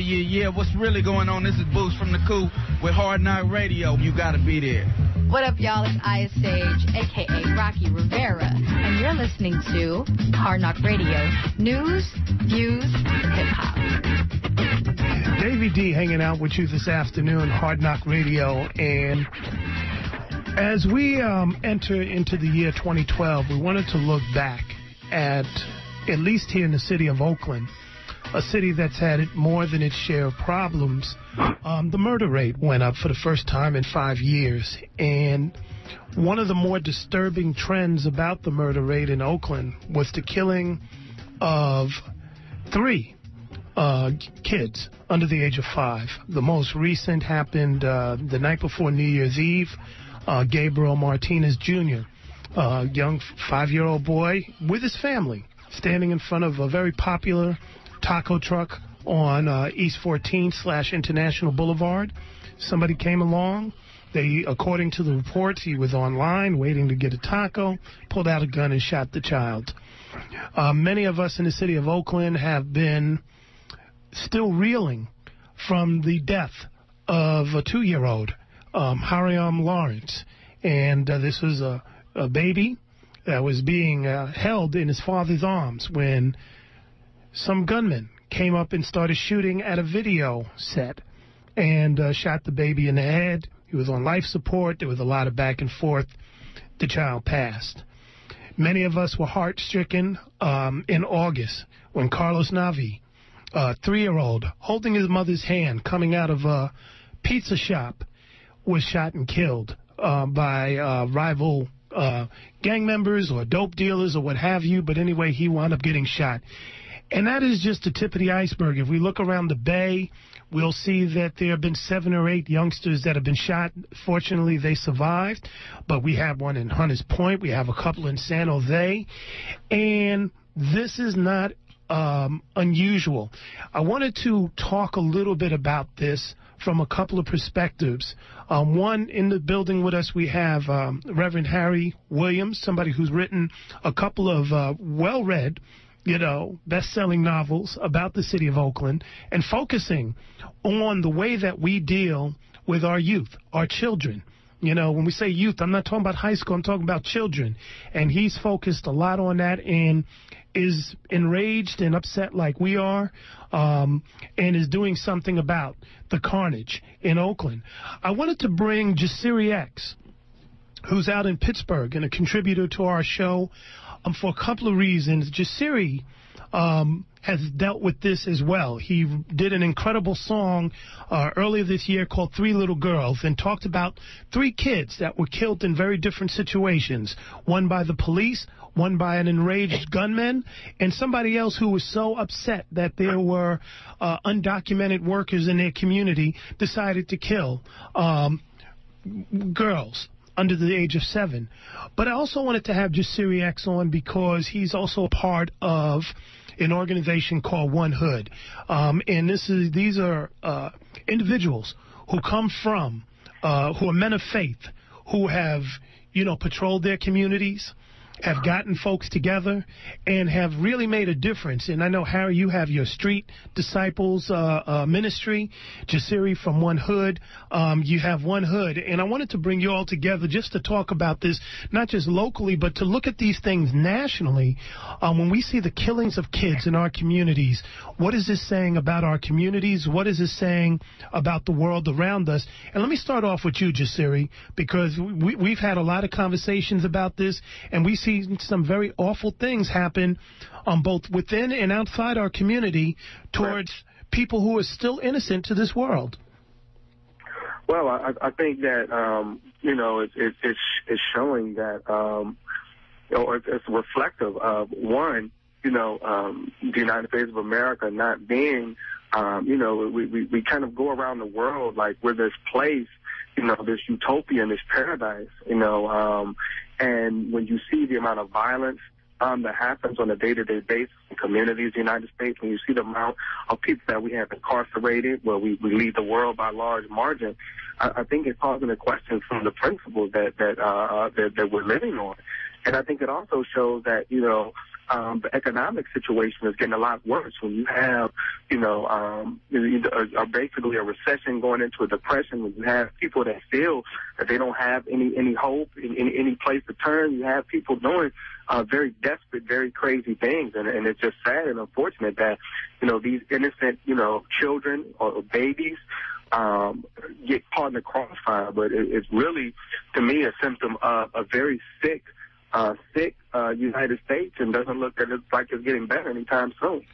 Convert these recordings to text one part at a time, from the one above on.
Yeah, what's really going on? This is Boost from the Coop with Hard Knock Radio. You gotta be there. What up, y'all? It's Aya Sage, a.k.a. Rocky Rivera, and you're listening to Hard Knock Radio. News, views, hip-hop. Davey D hanging out with you this afternoon, Hard Knock Radio, and as we enter into the year 2012, we wanted to look back at least here in the city of Oakland, a city that's had more than its share of problems. The murder rate went up for the first time in 5 years, and one of the more disturbing trends about the murder rate in Oakland was the killing of 3 kids under the age of 5. The most recent happened the night before New Year's Eve. Gabriel Martinez Jr., a young 5-year-old boy with his family, standing in front of a very popular taco truck on East 14/International Boulevard. Somebody came along. According to the reports, he was online waiting to get a taco, pulled out a gun and shot the child. Many of us in the city of Oakland have been still reeling from the death of a 2-year-old, Hariam Lawrence. And this was a baby that was being held in his father's arms when some gunmen came up and started shooting at a video set and shot the baby in the head. He was on life support. There was a lot of back and forth. The child passed. Many of us were heart-stricken in August when Carlos Navi, a 3-year-old, holding his mother's hand coming out of a pizza shop, was shot and killed by rival gang members or dope dealers or what have you. But anyway, he wound up getting shot. And that is just the tip of the iceberg. If we look around the Bay, we'll see that there have been 7 or 8 youngsters that have been shot. Fortunately, they survived. But we have one in Hunters Point. We have a couple in San Jose. And this is not unusual. I wanted to talk a little bit about this from a couple of perspectives. One, in the building with us, we have Reverend Harry Williams, somebody who's written a couple of well-read, best-selling novels about the city of Oakland and focusing on the way that we deal with our youth, our children. When we say youth, I'm not talking about high school, I'm talking about children. And he's focused a lot on that and is enraged and upset like we are, and is doing something about the carnage in Oakland. I wanted to bring Jasiri X, who's out in Pittsburgh and a contributor to our show, for a couple of reasons. Jasiri has dealt with this as well. He did an incredible song earlier this year called 3 Little Girls and talked about 3 kids that were killed in very different situations, one by the police, one by an enraged gunman, and somebody else who was so upset that there were undocumented workers in their community decided to kill girls under the age of 7. But I also wanted to have Jasiri X on because he's also a part of an organization called One Hood. And these are individuals who come from, who are men of faith, who have, patrolled their communities, have gotten folks together, and have really made a difference. And I know, Harry, you have your Street Disciples ministry, Jasiri from One Hood. You have One Hood. And I wanted to bring you all together just to talk about this, not just locally, but to look at these things nationally. When we see the killings of kids in our communities, what is this saying about our communities? What is this saying about the world around us? And let me start off with you, Jasiri, because we've had a lot of conversations about this, and we see some very awful things happen both within and outside our community towards people who are still innocent to this world. Well, I think that, it's showing that, it's reflective of, one, the United States of America not being, we kind of go around the world like we're this place, this utopia, this paradise, and when you see the amount of violence that happens on a day-to-day basis in communities in the United States, when you see the amount of people that we have incarcerated, where we lead the world by a large margin, I think it's causing a question from the principles that we're living on. And I think it also shows that, the economic situation is getting a lot worse when you have, basically a recession going into a depression, when you have people that feel that they don't have any hope, any place to turn. You have people doing very desperate, very crazy things. And it's just sad and unfortunate that, these innocent, children or babies get caught in the crossfire. But it's really, to me, a symptom of a very sick United States, and doesn't look like it's getting better anytime soon.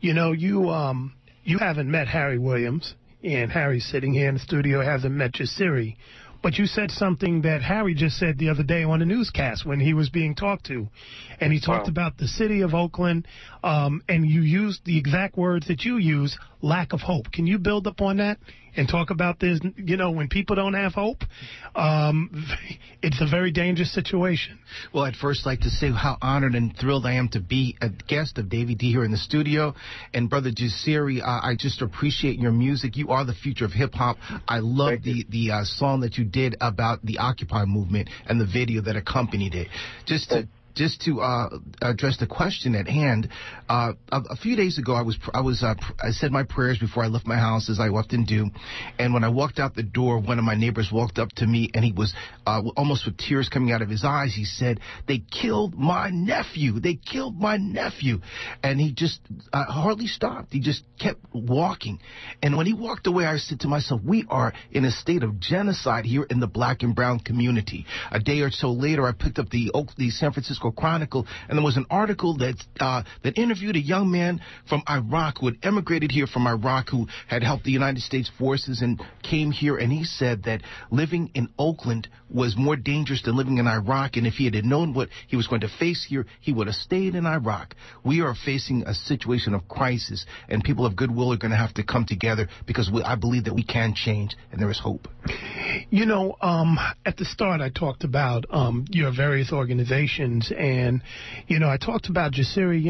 You haven't met Harry Williams, and Harry's sitting here in the studio, hasn't met Jasiri. But you said something that Harry just said the other day on a newscast when he was being talked to. And he talked about the city of Oakland, and you used the exact words that you use, lack of hope. Can you build up on that and talk about this? When people don't have hope, it's a very dangerous situation. Well, I'd first like to say how honored and thrilled I am to be a guest of Davey D here in the studio. And Brother Jasiri, I just appreciate your music. You are the future of hip-hop. I love the song that you did about the Occupy movement and the video that accompanied it. Just to address the question at hand, a few days ago I said my prayers before I left my house, as I often do, and when I walked out the door, one of my neighbors walked up to me, and he was almost with tears coming out of his eyes. He said, "They killed my nephew. They killed my nephew," and he just hardly stopped. He just kept walking, and when he walked away, I said to myself, we are in a state of genocide here in the black and brown community. A day or so later, I picked up the San Francisco Chronicle, and there was an article that interviewed a young man from Iraq who had emigrated here from Iraq, who had helped the United States forces and came here, and he said that living in Oakland was more dangerous than living in Iraq, and if he had known what he was going to face here, he would have stayed in Iraq. We are facing a situation of crisis, and people of goodwill are going to have to come together, because I believe that we can change, and there is hope. At the start, I talked about your various organizations, and, I talked about Jasiri.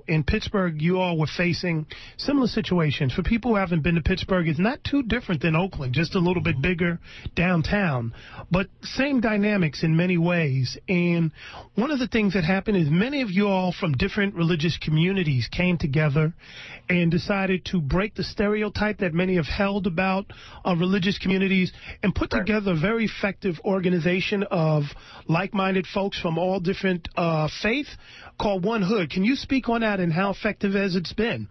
In Pittsburgh, you all were facing similar situations. For people who haven't been to Pittsburgh, it's not too different than Oakland, just a little bit bigger downtown, but same dynamics in many ways. And one of the things that happened is many of you all from different religious communities came together and decided to break the stereotype that many have held about religious communities and put together a very effective organization of like-minded folks from all different faiths called One Hood. Can you speak on that and how effective has it been?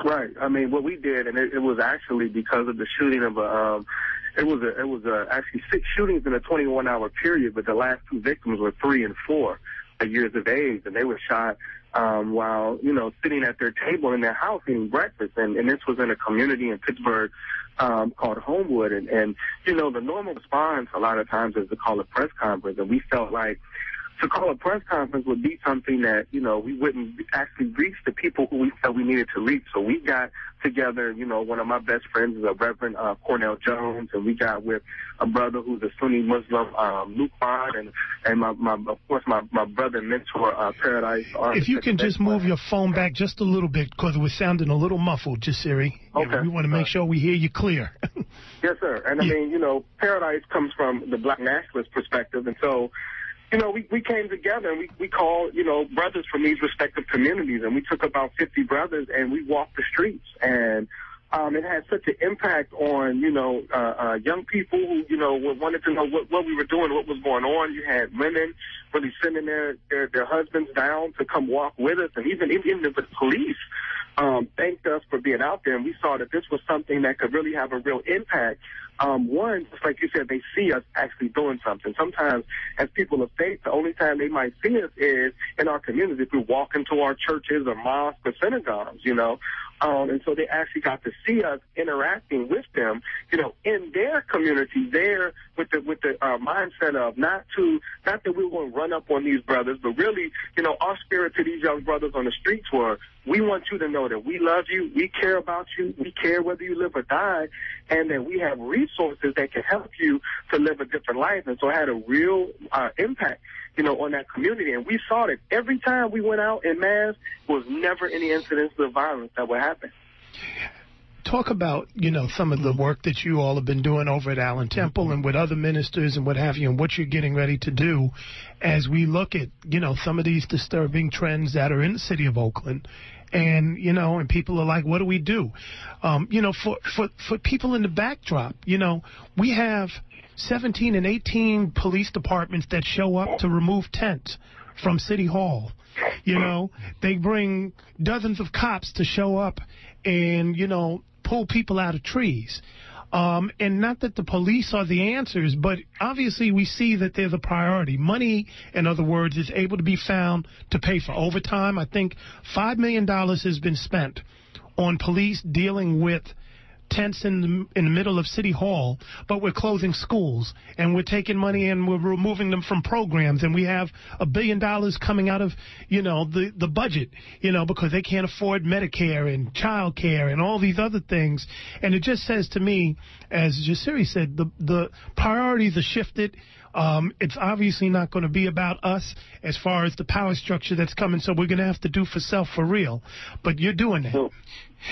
Right. I mean, what we did, and it was actually because of the shooting of actually 6 shootings in a 21-hour period, but the last 2 victims were 3 and 4 years of age, and they were shot while, sitting at their table in their house eating breakfast. And this was in a community in Pittsburgh called Homewood. And the normal response a lot of times is to call a press conference. And we felt like to call a press conference would be something that, we wouldn't actually reach the people who we felt we needed to reach. So we got together, one of my best friends is a Reverend Cornell Jones, and we got with a brother who's a Sunni Muslim, Luke Bond, and of course my brother and mentor, Paradise. If you can just move your phone back just a little bit, because it was sounding a little muffled, Jasiri. Okay. We want to make sure we hear you clear. Yes, sir. And I mean, Paradise comes from the black nationalist perspective, and so we came together and we called, brothers from these respective communities, and we took about 50 brothers and we walked the streets. And it had such an impact on, young people who, wanted to know what we were doing, what was going on. You had women really sending their husbands down to come walk with us, and even the police thanked us for being out there, and we saw that this was something that could really have a real impact. One, just like you said, they see us actually doing something. Sometimes, as people of faith, the only time they might see us is in our community, if we walk into our churches or mosques or synagogues, and so they actually got to see us interacting with them, in their community, there with the mindset of not that we were going to run up on these brothers, but really, our spirit to these young brothers on the streets were, we want you to know that we love you, we care about you, we care whether you live or die, and that we have resources that can help you to live a different life. And so it had a real impact, on that community. And we saw that every time we went out in mass, was never any incidents of violence that would happen. talk about, some of the work that you all have been doing over at Allen Temple and with other ministers and what have you, and what you're getting ready to do as we look at, some of these disturbing trends that are in the city of Oakland. And, and people are like, what do we do? For people in the backdrop, we have 17 and 18 police departments that show up to remove tents from City Hall. They bring dozens of cops to show up and, pull people out of trees. And not that the police are the answers, but obviously we see that there's a priority. Money, in other words, is able to be found to pay for overtime. I think $5 million has been spent on police dealing with tents in the middle of City Hall, but we're closing schools, and we're taking money and we're removing them from programs, and we have $1 billion coming out of, the budget, because they can't afford Medicare and child care and all these other things. And it just says to me, as Jasiri said, the priorities are shifted. It's obviously not going to be about us as far as the power structure that's coming, so we're going to have to do for self for real. But you're doing that.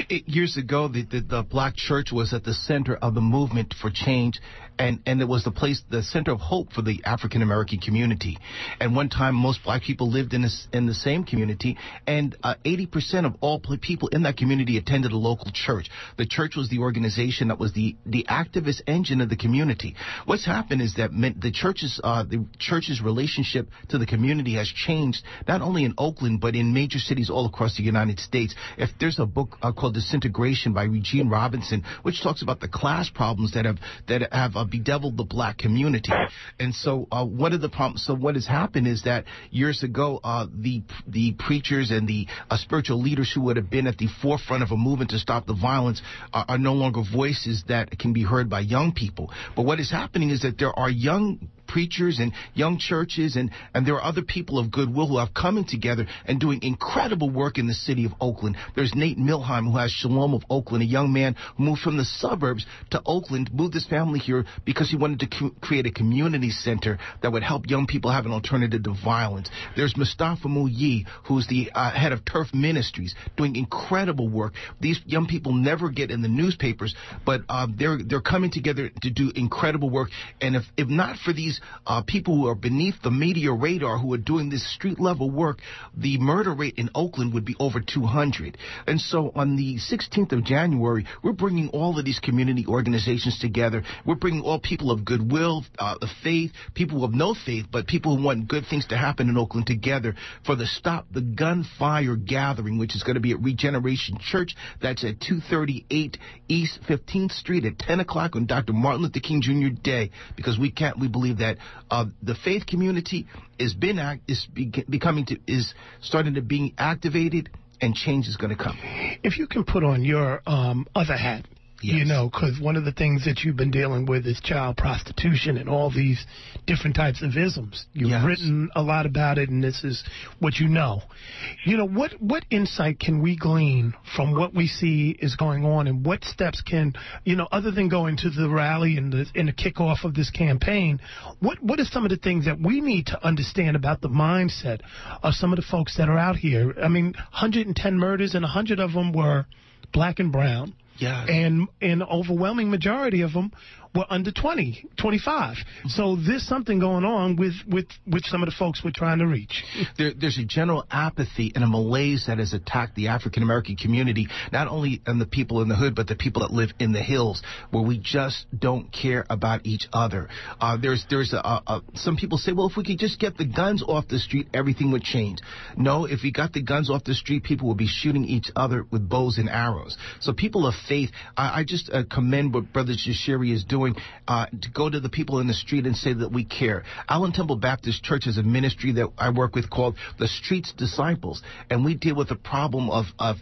Years ago, the black church was at the center of the movement for change, and it was the center of hope for the African American community. And one time, most black people lived in the same community, and 80% of all people in that community attended a local church. The church was the organization that was the activist engine of the community. What's happened is that the church's relationship to the community has changed, not only in Oakland but in major cities all across the United States. If there's a book called Disintegration by Eugene Robinson, which talks about the class problems that have bedeviled the black community. And so one of the problems, so what has happened is that years ago, the preachers and the spiritual leaders who would have been at the forefront of a movement to stop the violence are no longer voices that can be heard by young people. But what is happening is that there are young preachers and young churches, and there are other people of goodwill who have coming together and doing incredible work in the city of Oakland. There's Nate Milheim, who has Shalom of Oakland, a young man who moved from the suburbs to Oakland, moved his family here because he wanted to create a community center that would help young people have an alternative to violence. There's Mustafa Muyi, who's the head of Turf Ministries, doing incredible work. These young people never get in the newspapers, but they're coming together to do incredible work. And if not for these people who are beneath the media radar who are doing this street-level work, the murder rate in Oakland would be over 200. And so on the 16th of January, we're bringing all of these community organizations together. We're bringing all people of goodwill, of faith, people who have no faith, but people who want good things to happen in Oakland together for the Stop the Gunfire Gathering, which is going to be at Regeneration Church. That's at 238 East 15th Street at 10 o'clock on Dr. Martin Luther King Jr. Day, because we believe that the faith community is starting to be activated, and change is going to come. If you can put on your other hat, yes. Because one of the things that you've been dealing with is child prostitution and all these different types of isms. You've yes. written a lot about it, and this is what you know. What insight can we glean from what we see is going on, and what steps can, other than going to the rally and the kickoff of this campaign, what are some of the things that we need to understand about the mindset of some of the folks that are out here? I mean, 110 murders, and 100 of them were black and brown. Yeah. And an overwhelming majority of them were under 20, 25. So there's something going on with some of the folks we're trying to reach. There's a general apathy and a malaise that has attacked the African-American community, not only in the people in the hood, but the people that live in the hills, where we just don't care about each other. Some people say, well, if we could just get the guns off the street, everything would change. No, if we got the guns off the street, people would be shooting each other with bows and arrows. So people of faith, I just commend what Brother Jasiri is doing, to go to the people in the street and say that we care. Allen Temple Baptist Church is a ministry that I work with called the Streets Disciples, and we deal with the problem of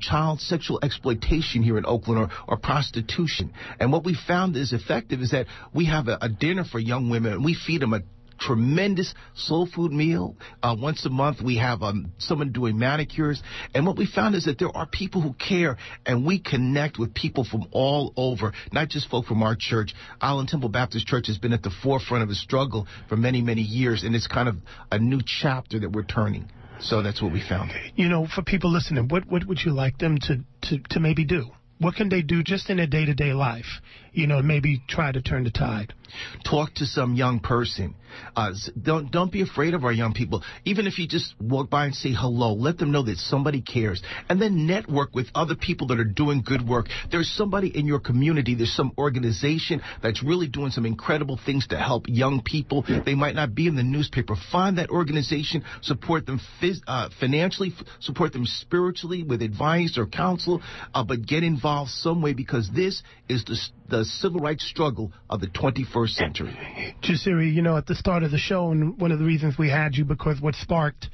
child sexual exploitation here in Oakland, or prostitution. And what we found is effective is that we have a dinner for young women, and we feed them a tremendous soul food meal. Once a month, we have someone doing manicures. And what we found is that there are people who care, and we connect with people from all over, not just folk from our church. Allen Temple Baptist Church has been at the forefront of a struggle for many, many years, and it's kind of a new chapter that we're turning. So that's what we found. For people listening, what would you like them to maybe do? What can they do just in their day-to-day life? Maybe try to turn the tide. Talk to some young person. Don't be afraid of our young people. Even if you just walk by and say hello, let them know that somebody cares. And then network with other people that are doing good work. There's somebody in your community, there's some organization that's really doing some incredible things to help young people. They might not be in the newspaper. Find that organization, support them financially, support them spiritually with advice or counsel, but get involved some way, because this is the civil rights struggle of the 21st century. Jasiri, at the start of the show, and one of the reasons we had you, because what sparked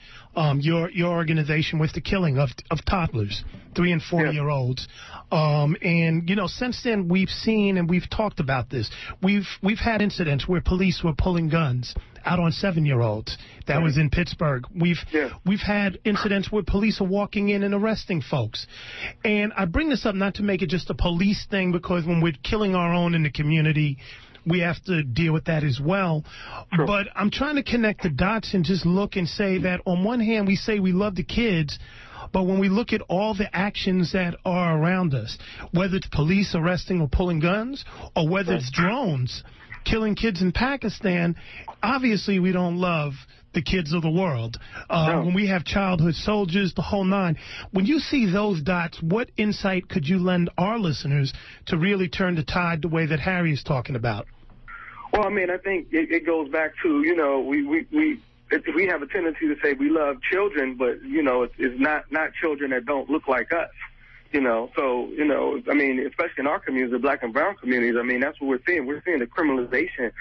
your organization was the killing of toddlers, 3 and 4-year-olds. And since then we've seen, and we've talked about this, we've had incidents where police were pulling guns out on 7-year-olds. That was in Pittsburgh. We've had incidents where police are walking in and arresting folks. And I bring this up not to make it just a police thing, because when we're killing our own in the community, we have to deal with that as well. Sure. But I'm trying to connect the dots and just look and say that on one hand we say we love the kids, but when we look at all the actions that are around us, whether it's police arresting or pulling guns, or whether it's drones killing kids in Pakistan, obviously we don't love the kids of the world. No. When we have childhood soldiers, the whole nine. When you see those dots, what insight could you lend our listeners to really turn the tide the way that Harry is talking about? Well, I mean, I think it goes back to, we have a tendency to say we love children, but, it's not children that don't look like us. I mean, especially in our communities, the black and brown communities, I mean, that's what we're seeing. We're seeing the criminalization.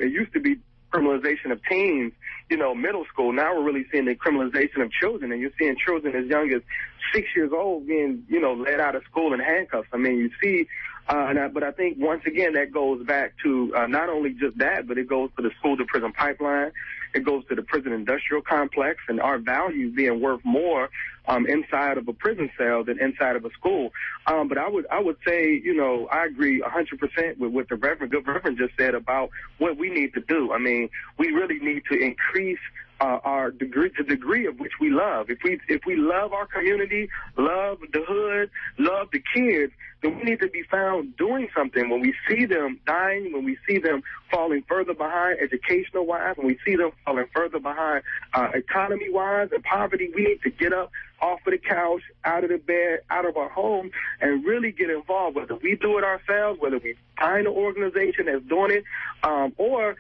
It used to be criminalization of teens, middle school. Now we're really seeing the criminalization of children, and you're seeing children as young as 6 years old being, led out of school in handcuffs. I mean, you see, but I think once again that goes back to not only just that, but it goes to the school-to-prison pipeline. It goes to the prison industrial complex, and our values being worth more inside of a prison cell than inside of a school. But I would say, I agree 100% with what the Reverend just said about what we need to do. I mean, we really need to increase the degree of which we love. If we love our community, love the hood, love the kids, then we need to be found doing something. When we see them dying, when we see them falling further behind educational-wise, when we see them falling further behind economy-wise and poverty, we need to get up off of the couch, out of the bed, out of our home, and really get involved, whether we do it ourselves, whether we find an organization that's doing it, or,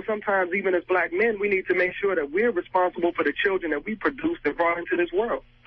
sometimes even as black men, we need to make sure that we're responsible for the children that we produced and brought into this world.